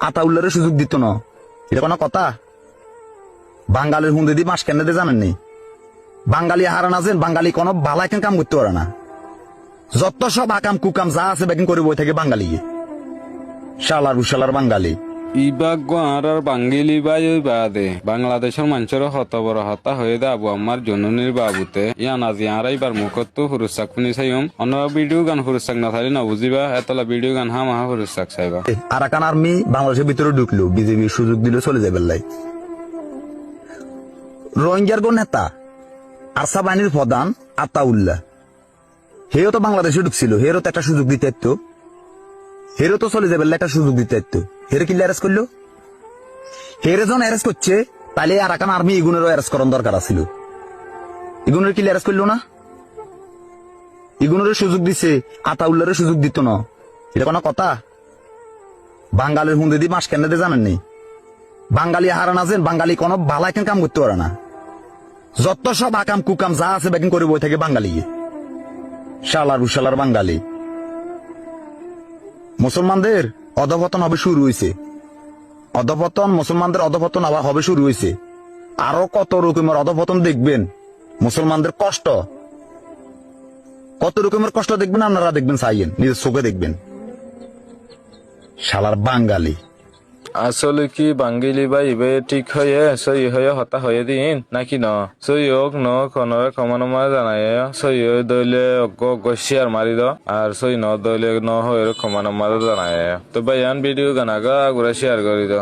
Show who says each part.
Speaker 1: আতাউল্লাহরে সুযোগ দিত না, এটা কোনো কথা? বাঙালির হুন্দে দিয়ে মাস কেন জানেন নি? বাঙালি হারান আছেন, বাঙালি কোনো বালাই কাম করতে পারে না। যত সব আকাম কুকাম যা আছে বেকিং করে বই থাকে বাঙালি, শালার উশালার বাঙালি।
Speaker 2: ইবাগ আর বাঙ্গিলি বাই ওই বাদে বাংলাদেশের মানুষের হত বড় হতা হয়ে দে আবু আমার জননীর বাবুতে ইয়ান আজি আর এইবার মুখত হুরুসাক শুনি চাইম অন্য ভিডিও গান হুরুসাক না থাকি নবুঝিবা এতলা ভিডিও গান হা মাহা হুরুসাক চাইবা।
Speaker 1: আরাকান আর্মি বাংলাদেশের ভিতরে ঢুকলো, বিজেপি সুযোগ দিল চলে যাবে লাই। রোহিঙ্গার গো নেতা আরসা বাহিনীর প্রধান আতাউল্লাহ, হেও তো বাংলাদেশে ঢুকছিল, হেরও তো একটা সুযোগ দিতে একটু, হেরও তো চলে যাবে একটা সুযোগ দিতে একটু। হেরে কিল্লে অ্যারেস্ট করলো? হেরে যখন অ্যারেস্ট করছে তাহলে আরাকান আর্মি ইগুনেরও অ্যারেস্ট করার দরকার আছিল। ইগুনের কিল্লে অ্যারেস্ট করলো না? ইগুনের সুযোগ দিছে, আতাউল্লাহরের সুযোগ দিত না, এটা কোনো কথা? বাঙালির হুন্দে দিয়ে মাস কেন জানেন নি? বাঙালি হারান আছেন, বাঙালি কোনো বালাই কাম করতে পারে না। যত সব আকাম কুকাম যা আছে বেকিং করে বই থাকে বাঙালি, শালার উশালার বাঙালি। মুসলমানদের অধপতন হবে শুরু হয়েছে, অধপতন, মুসলমানদের অধপতন আবার হবে শুরু হয়েছে। আরো কত রকমের অধপতন দেখবেন, মুসলমানদের কষ্ট, কত রকমের কষ্ট দেখবেন আপনারা, দেখবেন চাইয়েন, নিজের চোখে দেখবেন। শালার বাঙালি।
Speaker 3: আসলে কি বাঙ্গিলি বা ইবে ঠিক হয়ে সই হয়ে হতা হয়ে দিন নাকি ন সই হোক ন কোনরে কমানো মারা জানাই সই হয়ে দইলে শেয়ার মারি দ আর সই ন দইলে ন হয়ে কমানো মারা জানাই তো ভাই ভিডিও গানাগা গুড়া শেয়ার করি দ।